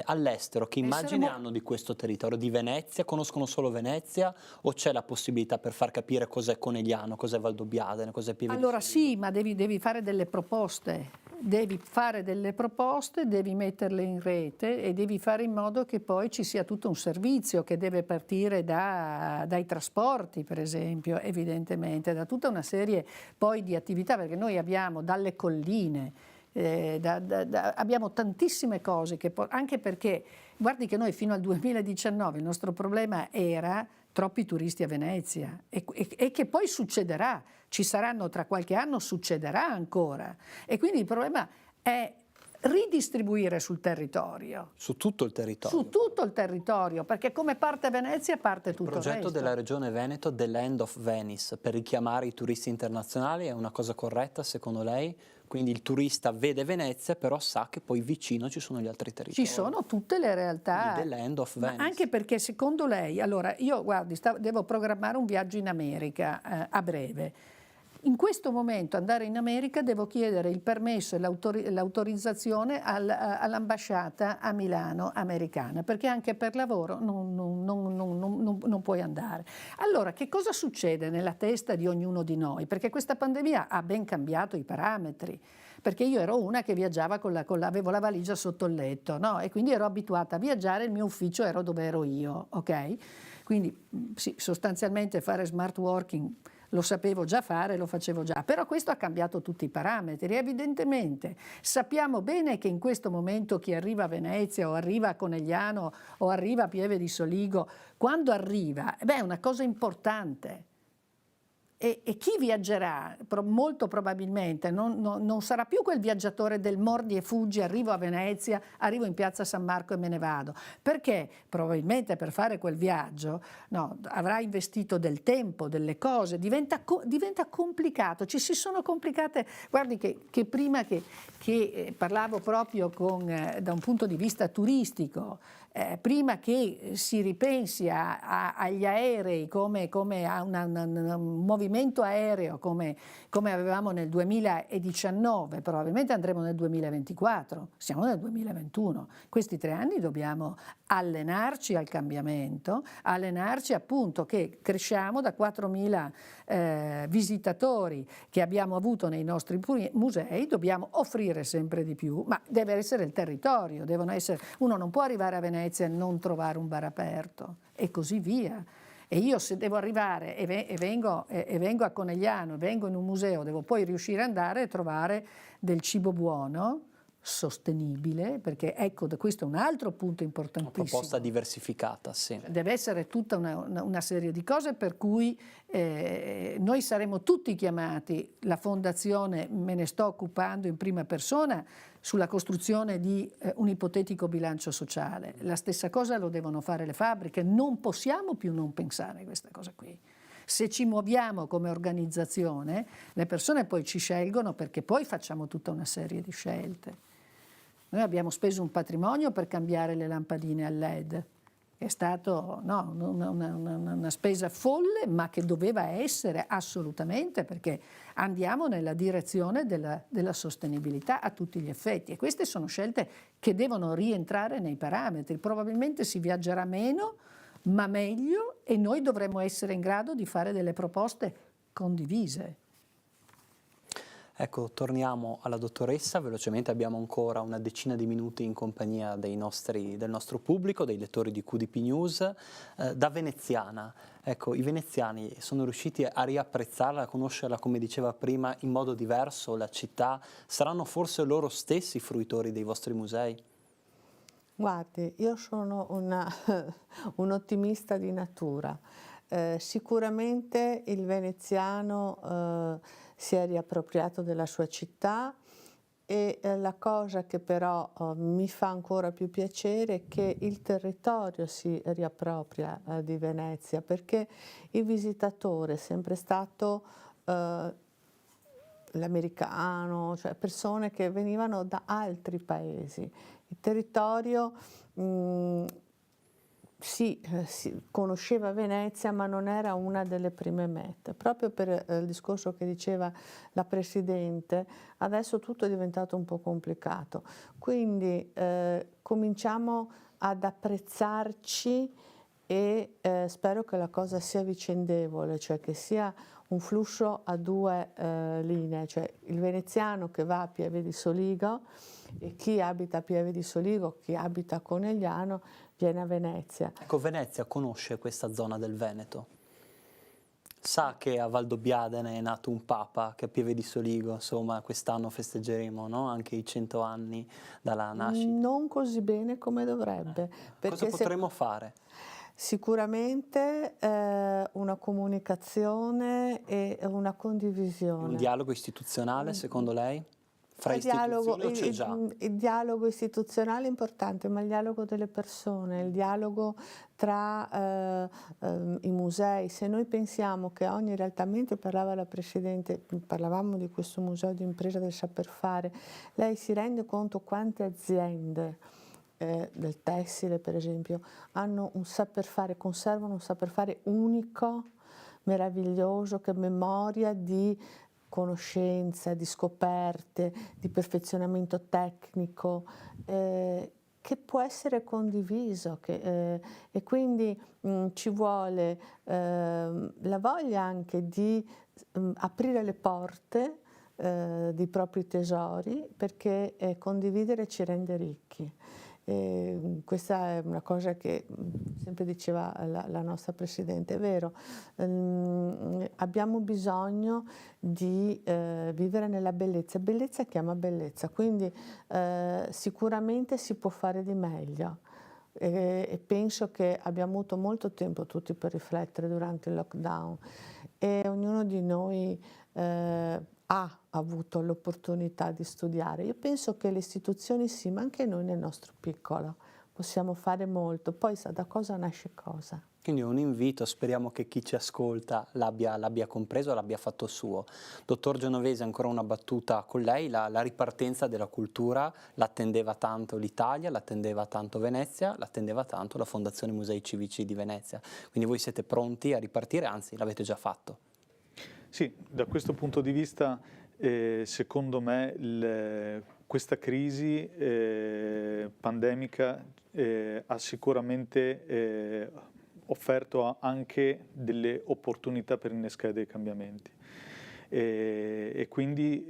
all'estero? Che immagine hanno di questo territorio, di Venezia? Conoscono solo Venezia o c'è la possibilità per far capire cos'è Conegliano, cos'è Valdobbiadene, cos'è Pieve di Allora Soligo? sì, ma devi fare delle proposte. devi fare delle proposte, devi metterle in rete e devi fare in modo che poi ci sia tutto un servizio che deve partire dai trasporti, per esempio, evidentemente, da tutta una serie poi di attività, perché noi abbiamo dalle colline, abbiamo tantissime cose, anche perché guardi che noi fino al 2019 il nostro problema era troppi turisti a Venezia e che poi succederà, ci saranno tra qualche anno, succederà ancora, e quindi il problema è ridistribuire sul territorio. Su tutto il territorio. Su tutto il territorio, perché come parte Venezia parte tutto il resto. Il progetto della Regione Veneto, The Land of Venice, per richiamare i turisti internazionali, è una cosa corretta secondo lei? Quindi il turista vede Venezia, però sa che poi vicino ci sono gli altri territori. Ci sono tutte le realtà. The Land of Venice. Ma anche perché secondo lei, allora io guardi, devo programmare un viaggio in America a breve. In questo momento andare in America devo chiedere il permesso e l'autorizzazione all'ambasciata a Milano americana, perché anche per lavoro non puoi andare. Allora, che cosa succede nella testa di ognuno di noi? Perché questa pandemia ha ben cambiato i parametri, perché io ero una che viaggiava avevo la valigia sotto il letto, no? E quindi ero abituata a viaggiare, il mio ufficio era dove ero io, ok? Quindi sì, sostanzialmente fare smart working lo sapevo già fare, lo facevo già, però questo ha cambiato tutti i parametri. Evidentemente sappiamo bene che in questo momento chi arriva a Venezia o arriva a Conegliano o arriva a Pieve di Soligo, quando arriva, è una cosa importante. E chi viaggerà molto probabilmente non sarà più quel viaggiatore del mordi e fuggi, arrivo a Venezia, arrivo in piazza San Marco e me ne vado, perché probabilmente per fare quel viaggio avrà investito del tempo, delle cose, diventa complicato, ci si sono complicate. Guardi che prima che parlavo proprio da un punto di vista turistico, prima che si ripensi agli aerei come a un movimento aereo come avevamo nel 2019, probabilmente andremo nel 2024, siamo nel 2021. Questi 3 anni dobbiamo allenarci al cambiamento, allenarci appunto che cresciamo da 4.000 visitatori che abbiamo avuto nei nostri musei, dobbiamo offrire sempre di più, ma deve essere il territorio, uno non può arrivare a Venezia e non trovare un bar aperto e così via. E io se devo arrivare e vengo a Conegliano, vengo in un museo, devo poi riuscire ad andare e trovare del cibo buono, sostenibile, perché ecco, questo è un altro punto importantissimo. Una proposta diversificata, sì. Deve essere tutta una serie di cose per cui noi saremo tutti chiamati, la Fondazione me ne sto occupando in prima persona, sulla costruzione di un ipotetico bilancio sociale. La stessa cosa lo devono fare le fabbriche, non possiamo più non pensare a questa cosa qui. Se ci muoviamo come organizzazione, le persone poi ci scelgono perché poi facciamo tutta una serie di scelte. Noi abbiamo speso un patrimonio per cambiare le lampadine a LED. È stato una spesa folle, ma che doveva essere assolutamente, perché andiamo nella direzione della sostenibilità a tutti gli effetti. E queste sono scelte che devono rientrare nei parametri. Probabilmente si viaggerà meno, ma meglio, e noi dovremmo essere in grado di fare delle proposte condivise. Ecco, torniamo alla dottoressa, velocemente abbiamo ancora una decina di minuti in compagnia del nostro pubblico, dei lettori di QDP News. Da veneziana, ecco, i veneziani sono riusciti a riapprezzarla, a conoscerla, come diceva prima, in modo diverso, la città? Saranno forse loro stessi fruitori dei vostri musei? Guardi, io sono un ottimista di natura. Sicuramente il veneziano si è riappropriato della sua città e la cosa che però mi fa ancora più piacere è che il territorio si riappropria di Venezia, perché il visitatore è sempre stato l'americano, cioè persone che venivano da altri paesi. Il territorio si conosceva Venezia, ma non era una delle prime mete. Proprio per il discorso che diceva la Presidente, adesso tutto è diventato un po' complicato. Quindi cominciamo ad apprezzarci e spero che la cosa sia vicendevole, cioè che sia un flusso a due linee, cioè il veneziano che va a Pieve di Soligo e chi abita a Pieve di Soligo, chi abita a Conegliano, viene a Venezia. Ecco, Venezia conosce questa zona del Veneto? Sa che a Valdobbiadene è nato un papa, che a Pieve di Soligo, insomma, quest'anno festeggeremo, no? Anche i 100 anni dalla nascita. Non così bene come dovrebbe. Cosa potremmo fare? Sicuramente una comunicazione e una condivisione. Un dialogo istituzionale, secondo lei? Fra istituzioni o c'è già? Il dialogo istituzionale è importante, ma il dialogo delle persone, il dialogo tra i musei. Se noi pensiamo che ogni realtà, mentre parlava la Presidente, parlavamo di questo museo di impresa del saper fare, lei si rende conto quante aziende del tessile, per esempio, hanno un saper fare, conservano un saper fare unico, meraviglioso, che memoria di conoscenza, di scoperte, di perfezionamento tecnico, che può essere condiviso e quindi ci vuole la voglia anche di aprire le porte dei propri tesori, perché condividere ci rende ricchi. Questa è una cosa che sempre diceva la nostra Presidente, è vero, abbiamo bisogno di vivere nella bellezza, bellezza chiama bellezza, quindi sicuramente si può fare di meglio e penso che abbiamo avuto molto tempo tutti per riflettere durante il lockdown e ognuno di noi ha avuto l'opportunità di studiare. Io penso che le istituzioni sì, ma anche noi nel nostro piccolo possiamo fare molto, poi sa da cosa nasce cosa. Quindi un invito, speriamo che chi ci ascolta l'abbia compreso, l'abbia fatto suo. Dottor Genovese, ancora una battuta con lei, la ripartenza della cultura l'attendeva tanto l'Italia, l'attendeva tanto Venezia, l'attendeva tanto la Fondazione Musei Civici di Venezia. Quindi voi siete pronti a ripartire, anzi l'avete già fatto. Sì, da questo punto di vista secondo me questa crisi pandemica ha sicuramente offerto anche delle opportunità per innescare dei cambiamenti. E quindi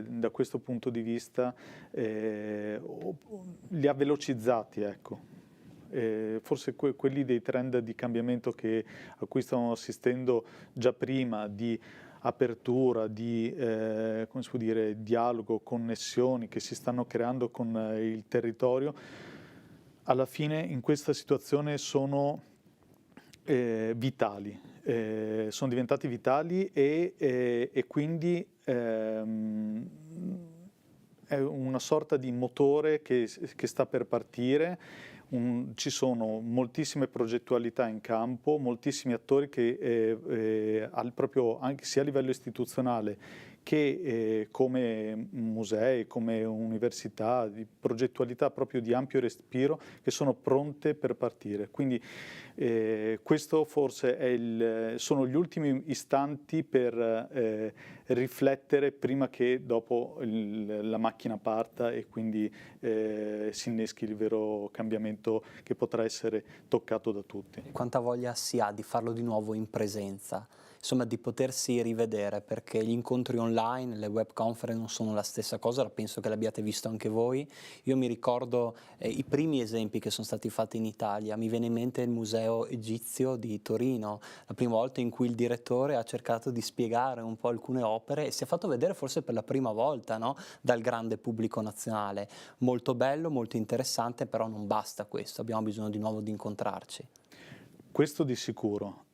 da questo punto di vista li ha velocizzati, ecco. Forse quelli dei trend di cambiamento a cui stavamo assistendo già prima, di apertura, di come si può dire, dialogo, connessioni che si stanno creando con il territorio, alla fine in questa situazione sono vitali, sono diventati vitali e quindi è una sorta di motore che sta per partire. Ci sono moltissime progettualità in campo, moltissimi attori che proprio anche sia a livello istituzionale che come musei, come università, di progettualità proprio di ampio respiro, che sono pronte per partire. Quindi questo forse sono gli ultimi istanti per riflettere prima che dopo la macchina parta e quindi si inneschi il vero cambiamento che potrà essere toccato da tutti. Quanta voglia si ha di farlo di nuovo in presenza? Insomma, di potersi rivedere, perché gli incontri online, le web conference non sono la stessa cosa, penso che l'abbiate visto anche voi. Io mi ricordo i primi esempi che sono stati fatti in Italia, mi viene in mente il Museo Egizio di Torino, la prima volta in cui il direttore ha cercato di spiegare un po' alcune opere e si è fatto vedere forse per la prima volta, no? Dal grande pubblico nazionale. Molto bello, molto interessante, però non basta questo, abbiamo bisogno di nuovo di incontrarci. Questo di sicuro.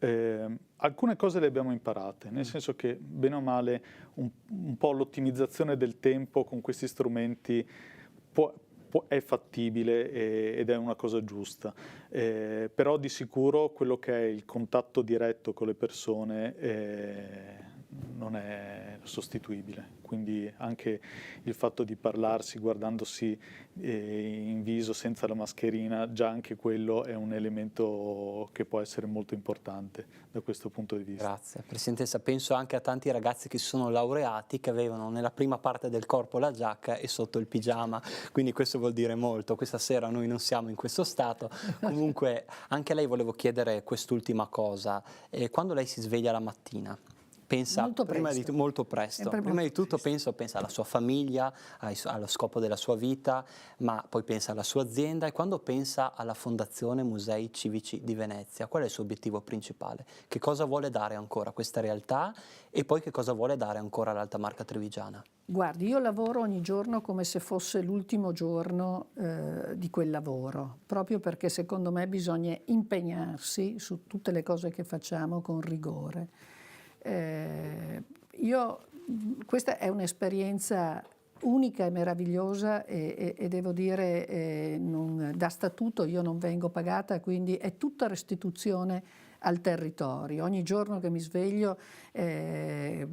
Alcune cose le abbiamo imparate, nel senso che bene o male un po' l'ottimizzazione del tempo con questi strumenti è fattibile ed è una cosa giusta, però di sicuro quello che è il contatto diretto con le persone non è sostituibile, quindi anche il fatto di parlarsi guardandosi in viso senza la mascherina, già anche quello è un elemento che può essere molto importante da questo punto di vista. Grazie. Presidentessa, penso anche a tanti ragazzi che si sono laureati che avevano nella prima parte del corpo la giacca e sotto il pigiama, quindi questo vuol dire molto. Questa sera noi non siamo in questo stato. Comunque anche a lei volevo chiedere quest'ultima cosa. Quando lei si sveglia la mattina, pensa Molto prima presto. molto presto. Sempre Prima molto di tutto presto. pensa alla sua famiglia, allo scopo della sua vita, ma poi pensa alla sua azienda, e quando pensa alla Fondazione Musei Civici di Venezia, qual è il suo obiettivo principale? Che cosa vuole dare ancora a questa realtà e poi che cosa vuole dare ancora all'Alta Marca Trevigiana? Guardi, io lavoro ogni giorno come se fosse l'ultimo giorno di quel lavoro, proprio perché secondo me bisogna impegnarsi su tutte le cose che facciamo con rigore. Questa è un'esperienza unica e meravigliosa e devo dire, da statuto io non vengo pagata, quindi è tutta restituzione al territorio. Ogni giorno che mi sveglio per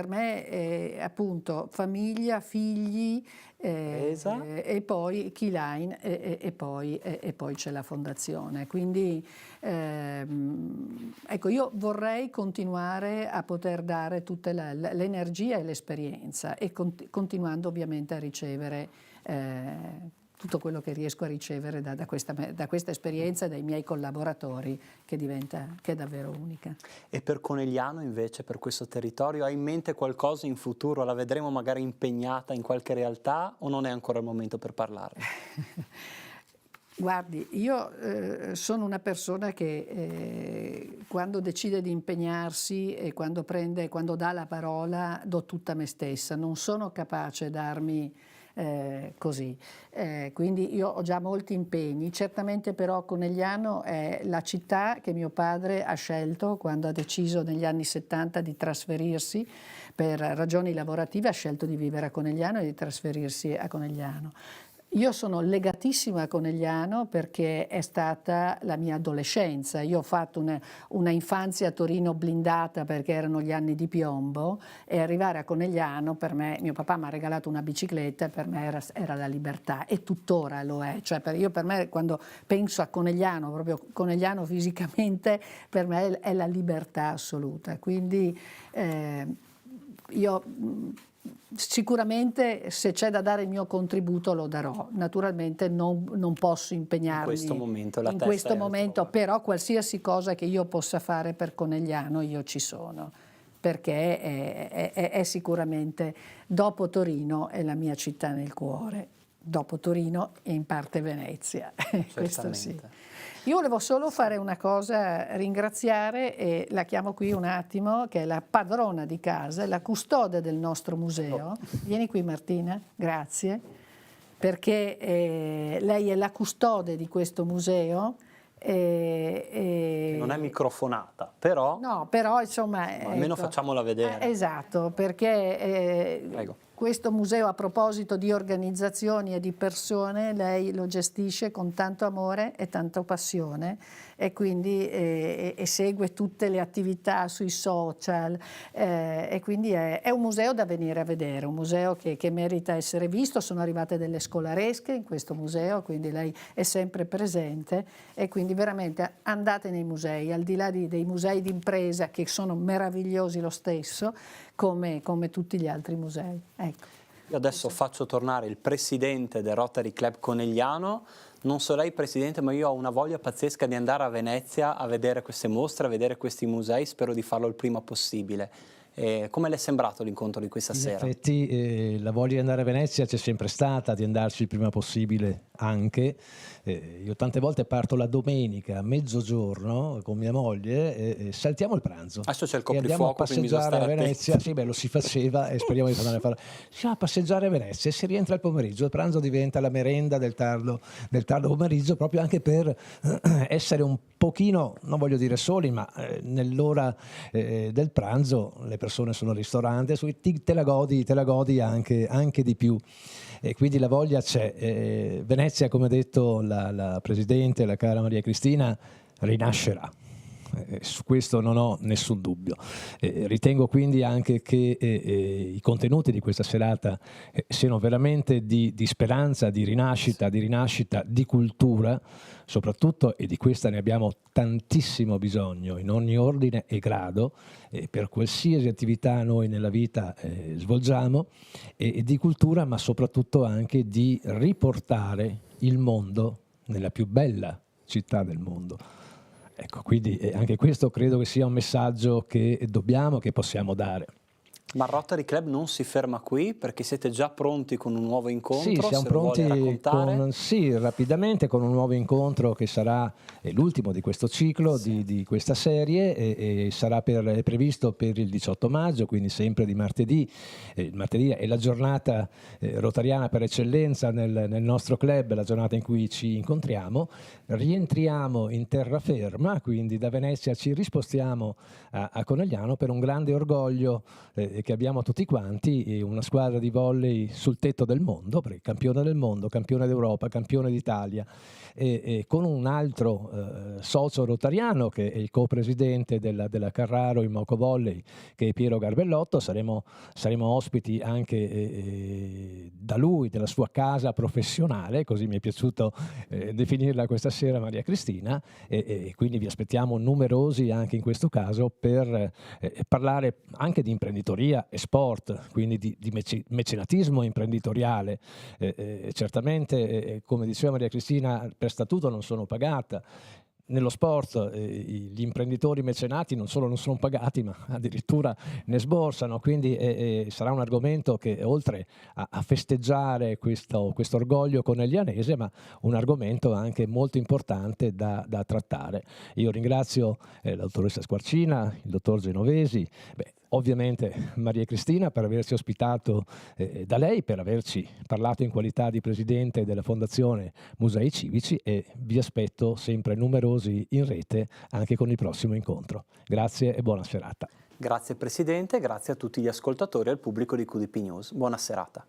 me è appunto famiglia, figli e poi Keyline e poi c'è la fondazione. Quindi ecco, io vorrei continuare a poter dare tutta l'energia e l'esperienza e continuando ovviamente a ricevere tutto quello che riesco a ricevere da questa esperienza dai miei collaboratori, che è davvero unica. E per Conegliano invece, per questo territorio, hai in mente qualcosa in futuro? La vedremo magari impegnata in qualche realtà o non è ancora il momento per parlarne? Guardi, io sono una persona che quando decide di impegnarsi e quando dà la parola, do tutta me stessa. Non sono capace darmi così. Quindi io ho già molti impegni. Certamente però Conegliano è la città che mio padre ha scelto quando ha deciso negli anni 70 di trasferirsi per ragioni lavorative, ha scelto di vivere a Conegliano e di trasferirsi a Conegliano. Io sono legatissima a Conegliano perché è stata la mia adolescenza. Io ho fatto una infanzia a Torino blindata perché erano gli anni di piombo e arrivare a Conegliano per me, mio papà mi ha regalato una bicicletta e per me era la libertà e tuttora lo è. Cioè per me quando penso a Conegliano, proprio Conegliano fisicamente, per me è la libertà assoluta. Quindi io... Sicuramente se c'è da dare il mio contributo lo darò, naturalmente non posso impegnarmi in questo momento, però qualsiasi cosa che io possa fare per Conegliano io ci sono, perché è sicuramente, dopo Torino, è la mia città nel cuore, dopo Torino e in parte Venezia, questo sì. Io volevo solo fare una cosa, ringraziare, e la chiamo qui un attimo, che è la padrona di casa, la custode del nostro museo. Vieni qui Martina, grazie, perché lei è la custode di questo museo. Non è microfonata, però... No, però insomma... almeno ecco, facciamola vedere. Esatto, perché... Prego. Questo museo, a proposito di organizzazioni e di persone, lei lo gestisce con tanto amore e tanta passione e quindi segue tutte le attività sui social e quindi è un museo da venire a vedere, un museo che merita essere visto. Sono arrivate delle scolaresche in questo museo, quindi lei è sempre presente e quindi veramente andate nei musei, al di là dei musei d'impresa che sono meravigliosi lo stesso, come tutti gli altri musei. Ecco. Io adesso faccio tornare il presidente del Rotary Club Conegliano. Non so lei presidente, ma io ho una voglia pazzesca di andare a Venezia a vedere queste mostre, a vedere questi musei, spero di farlo il prima possibile. Come le è sembrato l'incontro di questa sera? In effetti la voglia di andare a Venezia c'è sempre stata, di andarci il prima possibile anche. Io tante volte parto la domenica a mezzogiorno con mia moglie e saltiamo il pranzo. Adesso c'è il e andiamo a coprifuoco, quindi bisogna passeggiare a stare Venezia. Sì, beh, lo si faceva e speriamo di tornare a farlo. Si va a passeggiare a Venezia e si rientra il pomeriggio. Il pranzo diventa la merenda del tardo pomeriggio, proprio anche per essere un pochino, non voglio dire soli, ma nell'ora del pranzo le persone sono al ristorante, te la godi anche di più. E quindi la voglia c'è. Venezia, come ha detto la Presidente, la cara Maria Cristina, rinascerà. Su questo non ho nessun dubbio. Ritengo quindi anche che i contenuti di questa serata siano veramente di speranza, di rinascita, di cultura, soprattutto, e di questa ne abbiamo tantissimo bisogno in ogni ordine e grado, per qualsiasi attività noi nella vita svolgiamo, e di cultura, ma soprattutto anche di riportare il mondo nella più bella città del mondo. Ecco, quindi anche questo credo che sia un messaggio che dobbiamo, che possiamo dare. Ma il Rotary Club non si ferma qui, perché siete già pronti con un nuovo incontro, Sì, siamo se lo vuole pronti raccontare. rapidamente con un nuovo incontro che sarà l'ultimo di questo ciclo, di questa serie, e sarà è previsto per il 18 maggio, quindi sempre di martedì. Il martedì è la giornata rotariana per eccellenza nel nostro club, la giornata in cui ci incontriamo. Rientriamo in terraferma, quindi da Venezia ci rispostiamo a Conegliano per un grande orgoglio che abbiamo tutti quanti, una squadra di volley sul tetto del mondo, perché campione del mondo, campione d'Europa, campione d'Italia, e con un altro socio rotariano che è il co-presidente della Carraro in Moco Volley, che è Piero Garbellotto. Saremo ospiti anche da lui, della sua casa professionale, così mi è piaciuto definirla questa sera, Maria Cristina, e quindi vi aspettiamo numerosi anche in questo caso per parlare anche di imprenditoria e sport, quindi di mecenatismo imprenditoriale. Certamente, come diceva Maria Cristina, per statuto non sono pagata. Nello sport gli imprenditori mecenati non solo non sono pagati, ma addirittura ne sborsano, quindi sarà un argomento che, oltre a festeggiare questo orgoglio coneglianese, ma un argomento anche molto importante da trattare. Io ringrazio la dottoressa Squarcina, il dottor Genovesi, ovviamente Maria Cristina per averci ospitato da lei, per averci parlato in qualità di presidente della Fondazione Musei Civici, e vi aspetto sempre numerosi in rete anche con il prossimo incontro. Grazie e buona serata. Grazie Presidente, grazie a tutti gli ascoltatori e al pubblico di QDP News. Buona serata.